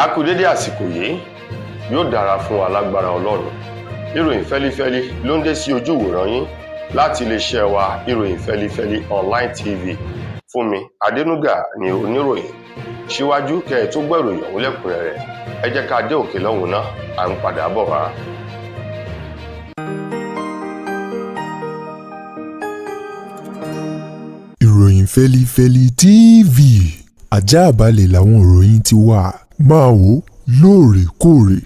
A kú dédé àsìkò yìí, yóò dára fún wa lágbára Ọlọ́run. Ìròyìn fẹ́lífẹ́lí ló ń dé sí ojú ìwòran yín láti iléeṣẹ́ wa Ìròyìn Fẹ́lífẹ́lí online TV. Fúnmi Adénúgà ni oníròyìn. Síwájú kẹ́ ẹ tó gbọ́ ìròyìn ọ̀hún lẹ́kùnrẹ́rẹ́, ẹ jẹ́ ká dé òkè lọ́hùn náà, à ń padà bọ̀ wá. Ìròyìn Fẹ́lífẹ́lí TV, àjààbálẹ̀ làwọn ìròyìn ti wà, máa wò lóòrèkóòrè.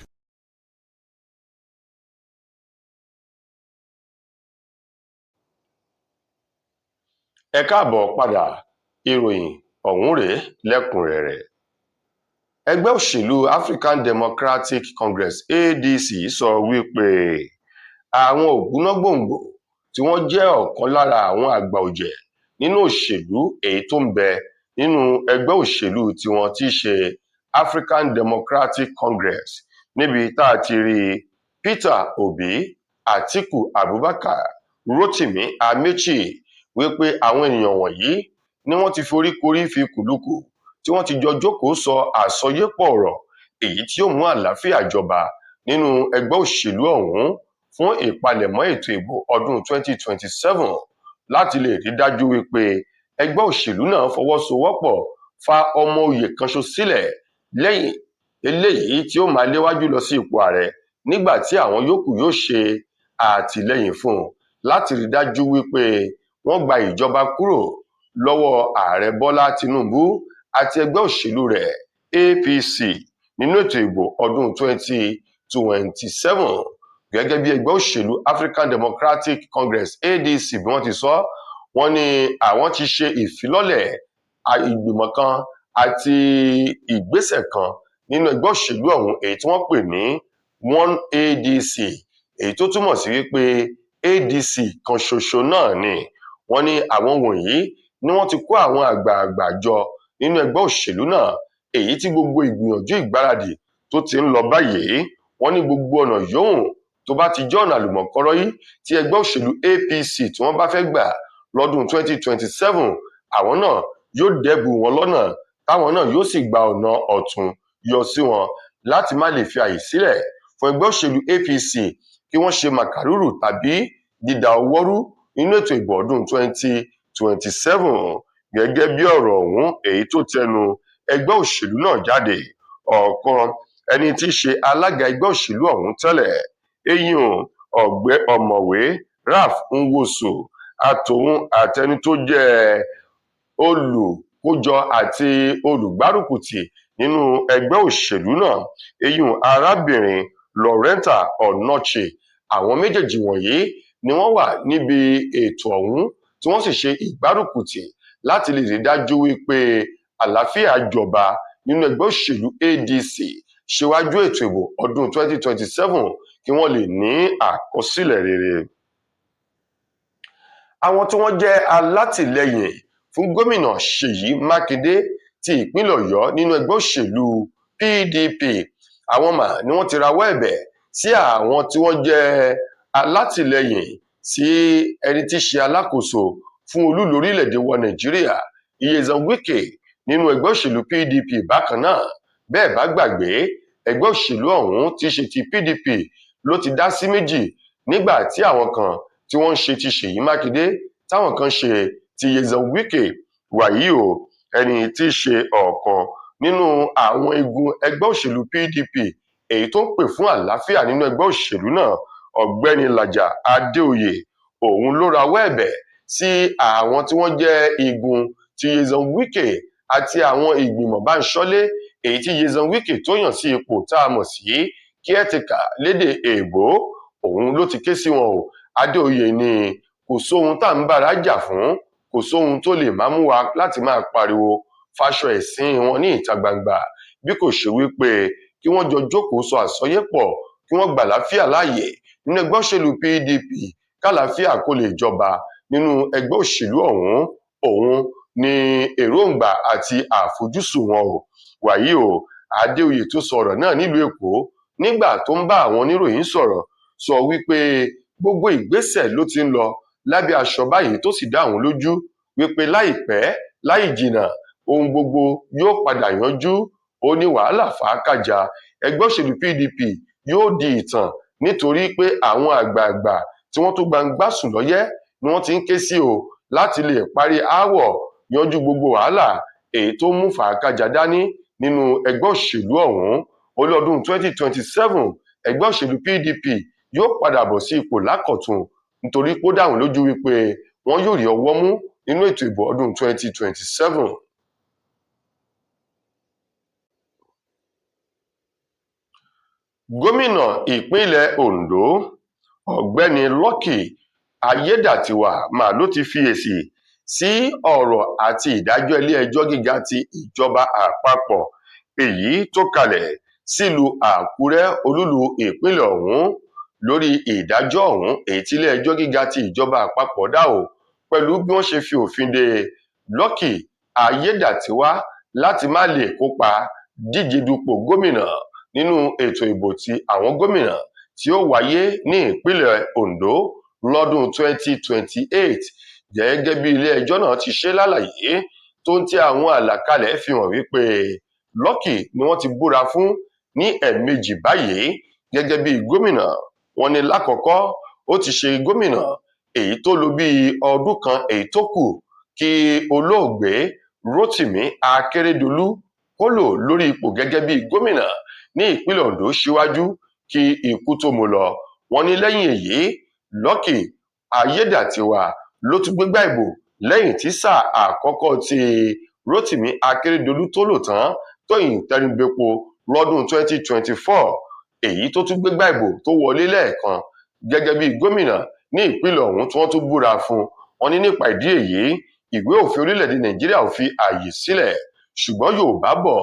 Ẹ káàbọ̀ padà, ìròyìn ọ̀hún rèé lẹ́kùnrẹ́rẹ́. Ẹgbẹ́ òṣèlú African Democratic Congress ADC sọ wípé àwọn ògbónágbòǹgbò tí wọ́n jẹ́ ọ̀kan lára àwọn àgbà ọ̀jẹ̀ nínú òṣèlú èyí tó ń bẹ nínú ẹgbẹ́ òṣèlú tiwọn tí í ṣe African Democratic Congress, níbi tá a ti rí Peter Obi, Atiku Abubakar, Rotimi Amechi, wípé àwọn ènìyàn wọ̀nyí ni wọ́n ti foríkorí fi kùlùkù tí wọ́n ti jọ jókòó sọ àsọyépọ̀ ọ̀rọ̀ èyí tí yóò mú àlàáfíà jọba nínú ẹgbẹ́ òṣèlú ọ̀hún fún ìpalẹ̀mọ́ ètò ìbò ọdún 2027 láti lè rí dájú wípé ẹgbẹ́ òṣèlú náà fọwọ́sowọ́pọ̀ fa ọmọ oyè kan ṣo sílẹ̀ lẹ́yìn eléyìí tí ó máa léwájú lọ sí ipò ààrẹ, nígbà tí àwọn yòókù yóò ṣe àtìlẹ́yìn fún un láti rí dájú wípé wọ́n gba ìjọba kúrò lọ́wọ́ ààrẹ Bọ́lá Tinubu àti ẹgbẹ́ òṣèlú rẹ̀ APC nínú ètò ìbò ọdún 2027. Gẹ́gẹ́ bí ẹgbẹ́ òṣèlú African Democratic Congress ADC bí wọ́n ti sọ, wọ́n ní àwọn ti ṣe ìfilọ́lẹ̀ ìgbìmọ̀ kan àti ìgbésẹ̀ kan nínú ẹgbẹ́ òṣèlú ọ̀hún èyí tí wọ́n pè ní One ADC, èyí tó túmọ̀ sí wípé ADC kan ṣoṣo náà ni. Wọ́n ní àwọn wọ̀nyí ni wọ́n ti kó àwọn àgbààgbà jọ nínú ẹgbẹ́ òṣèlú náà, èyí tí gbogbo ìgbìyànjú ìgbáradì tó ti ń lọ báyìí. Wọ́n ní gbogbo ọ̀nà yòówù tó bá ti jẹ́ ọ̀nà àlùmọ̀kọ́rọ́ yìí tí ẹgbẹ́ òṣèlú APC tí wọ́n bá fẹ́ gbà lọ́dún 2027, àwọn náà yóò dẹ́bu wọn lọ́nà, táwọn náà yóò sì gba ọ̀nà ọ̀tún yọ sí wọn láti má lè fi àyè sílẹ̀ fún ẹgbẹ́ òṣèlú APC kí wọ́n ṣe màkàrúrù tàbí dídà ọwọ́ rú nínú ètò ìbò ọdún 2027. Gẹ́gẹ́ bí ọ̀rọ̀ ọ̀hún èyí tó tẹnu ẹgbẹ́ òṣèlú náà jáde, ọ̀kan ẹni tí í ṣe alága ẹgbẹ́ òṣèlú ọ̀hún tẹ́lẹ̀, eyín ọ̀mọ̀wé Ralph Nwosu, àtòun àtẹni tó jẹ́ olùkójọ àti olùgbárùkùtì nínú ẹgbẹ́ òṣèlú náà, eyín arábìnrin Loretta Onoche, àwọn méjèèjì wọ̀nyí ni wọ́n wà níbi ètò ọ̀hún tí wọ́n sì ṣe ìgbárùkùtì láti lè rí dájú wípé àlàáfíà jọba nínú ẹgbẹ́ òṣèlú ADC ṣíwájú ètò ìbò ọdún 2027 kí wọ́n lè ní àkọsílẹ̀ rere. Àwọn tí wọ́n jẹ́ alátìlẹyìn fún gómìnà Ṣèyí Mákindé ti ìpínlẹ̀ Ọ̀yọ́ nínú ẹgbẹ́ òṣèlú PDP, àwọn mà ni wọ́n ti rawọ́ ẹ̀bẹ̀ sí àwọn tí wọ́n jẹ́ alátìlẹyìn sí ẹni tí í ṣe alákòóso fún olúìlú orílẹ̀-èdè wa Nàìjíríà Nyesom Wike nínú ẹgbẹ́ òṣèlú PDP. Bákan náà, bẹ́ẹ̀ bá gbàgbé, ẹgbẹ́ òṣèlú ọ̀hún tí í ṣe ti PDP ló ti dá sí méjì, nígbà tí àwọn kan tí wọ́n ń ṣe ti Ṣèyí Mákindé táwọn kan ṣe ti Nyesom Wike. Wàyí o, ẹni tí í ṣe ọ̀kan nínú àwọn igun ẹgbẹ́ òṣèlú PDP èyí tó ń pè fún àlàáfíà nínú ẹgbẹ́ òṣèlú náà, ọ̀gbẹ́ni Laja Adéoyè, òun ló rawọ́ ẹ̀bẹ̀ sí àwọn tí wọ́n jẹ́ igun ti Nyesom Wike àti àwọn ìgbìmọ̀ báńṣọ́lé èyí tí Nyesom Wike tó yàn sí ipò tá a mọ̀ sí caretaker lédè èèbó. Òun ló ti ké sí wọn o. Adéoyè ní kò sóhun tá ń bára jà fún, kò sóhun tó lè máa mú wa láti máa pariwo fáṣọ ẹ̀sìn wọn ní ìta gbangba, bí kò ṣe wípé kí wọ́n jọ jókòó sọ àsọyépọ̀, kí wọ́n gbà láfíà láàyè nínú ẹgbẹ́ òṣèlú PDP, kálàáfíà kó lè jọba nínú ẹgbẹ́ òṣèlú ọ̀hún. Òun ni èròǹgbà àti àfojúsùn wọn o. Wàyí o, Adéoyè tó sọ̀rọ̀ náà nílùú Èkó nígbà tó ń bá àwọn oníròyìn sọ̀rọ̀, sọ wípé gbogbo ìgbésẹ̀ ló ti ń lọ lábẹ́ aṣọ báyìí, tó sì dá àwọn lójú wípé láìpẹ́ láì jìnnà ohun gbogbo yóò padà yanjú. ó ní wàhálà fàákàjà ẹgbẹ́ òṣèlú PDP yóò di ìtàn nítorí pé àwọn àgbààgbà tí wọ́n tó gbangba sùn lọ́yẹ́ ni wọ́n ti ń ké sí o láti lè parí aáwọ̀ yanjú gbogbo wàhálà èyí tó mú fàákàjà dání nínú ẹgbẹ́ òṣèlú ọ̀hún. Ó lọ́dún 2027 ẹgbẹ́ òṣèlú PDP yóò padà bọ̀ sí ipò lákọ̀tun nítorí pé ó dá wọn lójú wípé wọn yóò rí ọwọ́ mú nínú ètò ìbò ọdún 2027. Gómìnà ìpínlẹ̀ Ondo ọ̀gbẹ́ni Lucky Ayédàtiwà mà ló ti fi èsì sí ọ̀rọ̀ àti ìdájọ́ ilé-ẹjọ́ gíga ti ìjọba àpapọ̀ èyí tó kalẹ̀ sílùú Àkúrẹ́ olúlu ìpínlẹ̀ ọ̀hún lórí ìdájọ́ ọ̀hún èyí tí ilé-ẹjọ́ gíga ti ìjọba àpapọ̀ dá o pẹ̀lú bí wọ́n ṣe fi òfin de Lucky Ayédàtiwà láti má lè kópa díje dupò gómìnà nínú ètò ìbò ti àwọn gómìnà tí ó wáyé ní ìpínlẹ̀ Ondo lọ́dún 2028 gẹ́gẹ́ bí ilé-ẹjọ́ náà ti ṣe lálàyé tó ń tẹ àwọn àlàkalẹ̀ fi hàn wípé Lucky ni wọ́n ti búra fún ní ẹ̀ẹ̀mejì báyìí gẹ́gẹ́ bí gómìnà. Wọ́n ní lákọ̀ọ́kọ́ ó ti ṣe gómìnà èyí tó lò bí ọdún kan èyí tó kù kí olóògbé Rotimi Akeredolu kó lò lórí ipò gẹ́gẹ́ bí gómìnà ní ìpínlẹ̀ Ondo síwájú kí ikú tó mú lọ. Wọ́n ní lẹ́yìn èyí Lucky Ayédàtiwà ló tún gbégbá ìbò lẹ́yìn tí sáà àkọ́kọ́ tí Rotimi Akeredolu tó lò tán tóyìn tẹnubẹ́po lọ́dún 2024 èyí tó tún gbégbá ìbò tó wọlé lẹ́ẹ̀kan gẹ́gẹ́ bí gómìnà ní ìpínlẹ̀ ọ̀hún tí wọ́n tún búra fún. Wọ́n ní nípa ìdí èyí ìwé òfin orílẹ̀-èdè Nàìjíríà ò fi ààyè sílẹ̀ ṣùgbọ́n Yorùbá bọ̀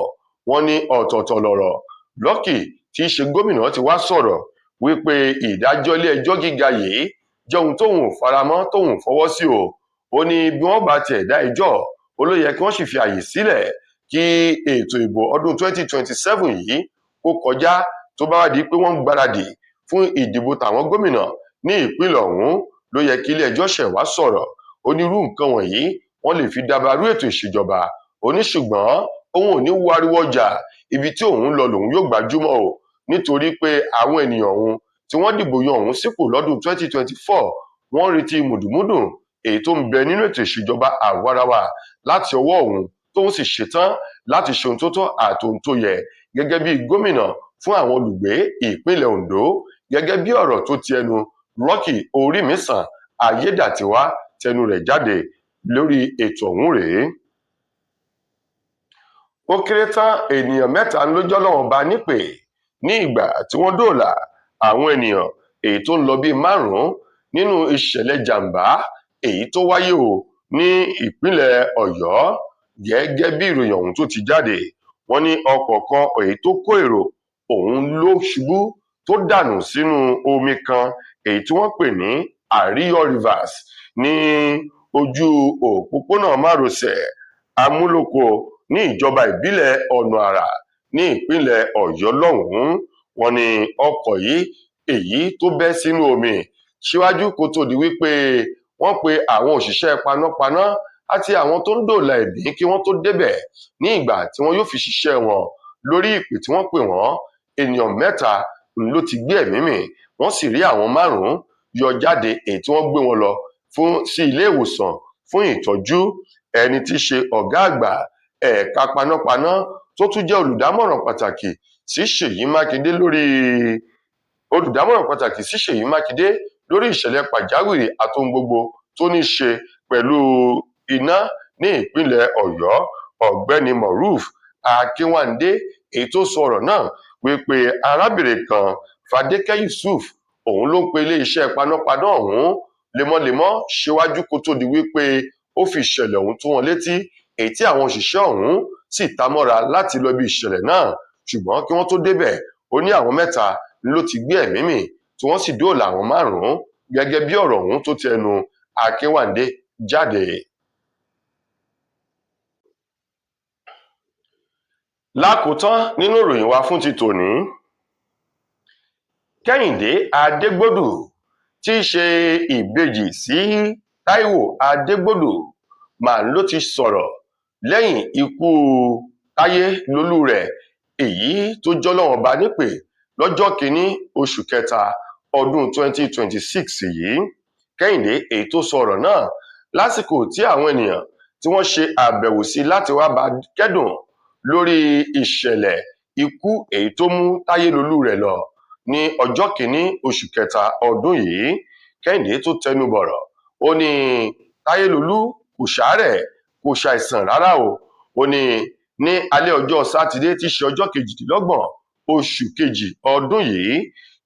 wọ́n ní ọ̀tọ̀ọ̀tọ̀ lọ̀rọ̀. Lucky tí í ṣe gómìnà ti wá sọ̀rọ̀ wípé ìdájọ́ ilé-ẹjọ́ gíga yìí jẹ́ ohun tóun ò faramọ́ tóun ò fọwọ́ sí o. Ó ní bí wọ́n bá tiẹ̀ dá ẹjọ́ ó ló yẹ kí wọ́n sì fi ààyè sílẹ̀ kí ètò ìbò ọdún 2027 yìí kó kọjá tó bá wá di pé wọ́n ń gbáradì fún ìdìbò tàwọn gómìnà ní ìpínlẹ̀ ọ̀hún ló yẹ kí ilé-ẹjọ́ ṣẹ̀ wá sọ̀rọ̀. Onírú nǹkan wọ̀nyí wọ́n lè fi dabarú ètò ìṣèjọba. Ó ní ṣùgbọ́n òun ò ní wariwo ọjà ibi tí òun lọ lòun yóò gbajúmọ̀ o nítorí pé àwọn ènìyàn òun tí wọ́n dìbò yan òun sípò lọ́dún 2024 wọ́n retí mùdùmúdù èyí tó ń bẹ nínú ètò ìṣèjọba àwarawa láti ọwọ́ òun tóun sì ṣetán láti ṣe ohun tó tọ́ àti ohun tó yẹ gẹ́gẹ́ bí gómìnà fún àwọn olùgbé ìpínlẹ̀ Ondo gẹ́gẹ́ bí ọ̀rọ̀ tó ti ẹnu Lucky Orímisàn Ayédàtiwà tẹnu rẹ̀ jáde lórí ètò ọ̀hún rèé. Ó kéré tán ènìyàn 3 ló jọ́lọ́run bá nípè ní ìgbà tí wọ́n dóòlà àwọn ènìyàn èyí tó ń lọ bíi 5 nínú ìṣẹ̀lẹ̀ jàǹbá èyí tó wáyé o ní ìpínlẹ̀ Ọ̀yọ́ gẹ́gẹ́ bí ìròyìn ọ̀hún tó ti jáde. Wọ́n ní ọkọ̀ kan èyí tó kó èrò òun ló ṣubú tó dànù sínú omi kan èyí tí wọ́n pè ní Àríyọ̀ Rivers ní ojú òpópónà márosẹ̀ Amúlòkó ní ìjọba ìbílẹ̀ Ọ̀nà Àrà ní ìpínlẹ̀ Ọ̀yọ́ lọ́hùn-ún. Wọ́n ní ọkọ̀ yìí èyí tó bẹ́ sínú omi síwájú kó tó di wípé wọ́n pe àwọn òṣìṣẹ́ panápaná àti àwọn tó ń dòòlà ẹ̀mí kí wọ́n tó débẹ̀ ní ìgbà tí wọ́n yóò fi ṣiṣẹ́ wọn. Lórí ìpè tí wọ́n pè wọ́n ènìyàn 3 ló ti gbé ẹ̀mí mì wọ́n sì rí àwọn 5 yọ jáde èyí tí wọ́n gbé wọn lọ sí ilé ìwòsàn fún ìtọ́jú. Ẹni tí í ṣe ọ̀gá àgbà ẹ̀ka panápaná tó tún jẹ́ olùdámọ̀ràn pàtàkì sí Ṣèyí Mákindé lórí ìṣẹ̀lẹ̀ pàjáwìrì àtohun gbogbo tó ní ṣe pẹ̀lú iná ní ìpínlẹ̀ Ọ̀yọ́ ọ̀gbẹ́ni Moruf Akínwándé èyí tó sọ ọ̀rọ̀ náà wípé arábìnrin kan Fadékẹ́ Yusuf òun ló ń pe iléeṣẹ́ panápaná ọ̀hún lemọ́lemọ́ síwájú kó tó di wípé ó fi ìṣẹ̀lẹ̀ ọ̀hún tó wọn létí èyí tí àwọn òṣìṣẹ́ ọ̀hún sì ta mọ́ra láti lọ bí ìṣẹ̀lẹ̀ náà ṣùgbọ́n kí wọ́n tó débẹ̀ ó ní àwọn 3 ló ti gbé ẹ̀mí mì tí wọ́n sì dóòlà àwọn 5 gẹ́gẹ́ bí ọ̀rọ̀ ọ̀hún tó ti ẹnu Akínwándé jáde. Lákòótán nínú ìròyìn wa fún ti tòní, Kẹ́hìndé Adégbòdù tí í ṣe ìbejì sí Táíwò Adégbòdù mà ló ti sọ̀rọ̀ lẹ́yìn ikú Táyé Lolú rẹ̀ èyí tó jọ́lọ́run ọba nípè lọ́jọ́ kìíní oṣù kẹta ọdún 2026 yìí. Kẹ́hìndé èyí tó sọ ọ̀rọ̀ náà lásìkò tí àwọn ènìyàn tí wọ́n ṣe àbẹ̀wò sí láti wá bá kẹ́dùn lórí ìṣẹ̀lẹ̀ ikú èyí tó mú Táyélolú rẹ̀ lọ ní ọjọ́ kìíní oṣù kẹta ọdún yìí. Kẹ́hìndé tó tẹnu bọ̀rọ̀ ó ní Táyélolú kò ṣàárẹ̀ kò ṣàìsàn rárá o. Ó ní alẹ́ ọjọ́ sátidé tí í ṣe ọjọ́ 28 oṣù kejì ọdún yìí,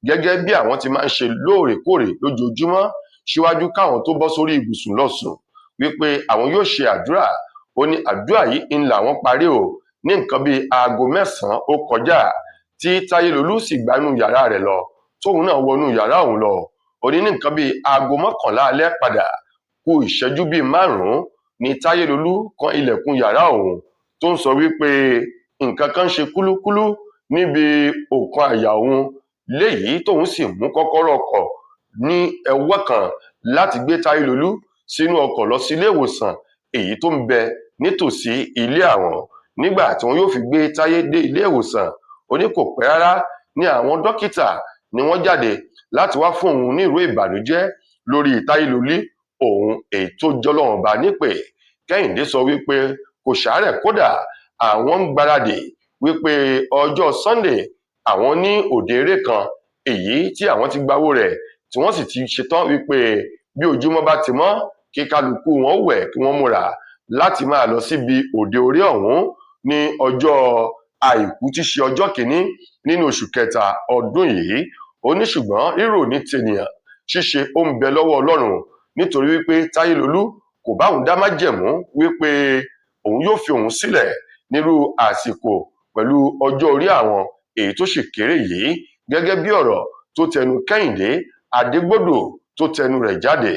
gẹ́gẹ́ bí àwọn ti máa ń ṣe lóòrèkóòrè lójoojúmọ́ síwájú káwọn tó bọ́ sórí ibùsùn lọ sùn, wípé àwọn yóò ṣe àdúrà. Ó ní àdúrà yìí ń làwọn parí o ní nǹkan bíi aago 9 ó kọjá, tí Táyélolú sì gbanú yàrá rẹ̀ lọ tóun náà wọnú yàrá òun lọ. Ó ní nǹkan bíi aago 11 alẹ́ padà kù ìṣẹ́jú bíi 5 ní Táyélolú kan ilẹ̀kùn yàrá òun tó ń sọ wípé nǹkan kan ń ṣe kúlúkúlú níbi òkan àyà òun, léyìí tóun sì mú kọ́kọ́rọ́ ọkọ̀ ní ẹwọ́ kan láti gbé Táyélolú sínú ọkọ̀ lọ sí ilé ìwòsàn èyí tó ń bẹ nítòsí ilé àwọn. Nígbà tí wọn yóò fi gbé Táyé dé ilé ìwòsàn, ó ní kò pẹ́ rárá ní àwọn dókítà ni wọ́n jáde láti wá fún òun ní ìró ìbànújẹ́ lórí Táyélolú òun èyí tó jọ́lọ́run ọba nípè. Kẹ́hìndé sọ wípé kò ṣàárẹ̀, kódà àwọn ń gbáradì wípé ọjọ́ Sunday àwọn ní òde eré kan èyí tí àwọn ti gbáwó rẹ̀ tí wọ́n sì ti ṣetán wípé bí ojúmọ́ bá ti mọ́ kí kálukú wọn wẹ̀ kí wọ́n múra láti máa lọ síbi òde orí ọ̀hún ní ọjọ́ àìkú tí ṣe ọjọ́ kìíní nínú oṣù kẹta ọdún yìí. Ó ní ṣùgbọ́n rírò ní tènìyàn ṣíṣe ó ń bẹ lọ́wọ́ Ọlọ́run, nítorí wípé Táyélolú kò bá òun dá májẹ̀mú wípé òun yóò fi òun sílẹ̀ nírú àsìkò pẹ̀lú ọjọ́ orí àwọn èyí tó sì kéré yìí, gẹ́gẹ́ bí ọ̀rọ̀ tó tẹnu Kẹ́hìndé Adégbòdò tó tẹnu rẹ̀ jáde.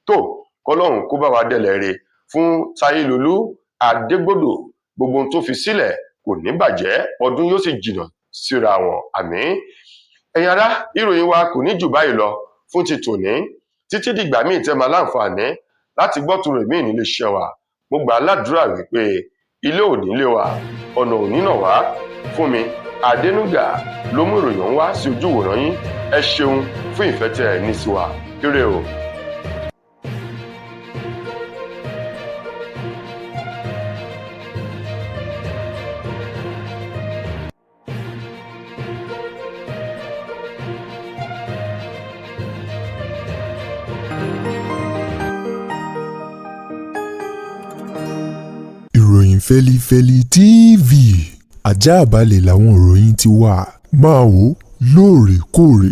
Tó kọ́lọ́run kó bá wa dẹ̀lẹ̀ re fún Táyélolú Adégbòdò, gbogbo ohun tó fi sílẹ̀ kò ní bàjẹ́, ọdún yóò sì jìnnà síra wọn, àmín. Ẹ̀yin ará, ìròyìn wa kò ní jù báyìí lọ fún ti tòní. Títí dìgbà míì tẹ́ máa láǹfààní láti gbọ́ tún rẹ̀ míì nílé iṣẹ́ wa. Mo gbà ládùúrà wípé ilé ò ní lé wa, ọ̀nà ò ní nà wá. Fúnmi Adénúgà ló mú ìròyìn wá sí ojú ìwòran yín. Ẹ ṣeun fún ìfẹ́ tẹ́ ẹ ní sí wa. Ire o. Ìròyìn Fẹ́lifẹ́li TV àjààbálẹ̀ làwọn ìròyìn ti wà, máa wò lóòrèkóòrè.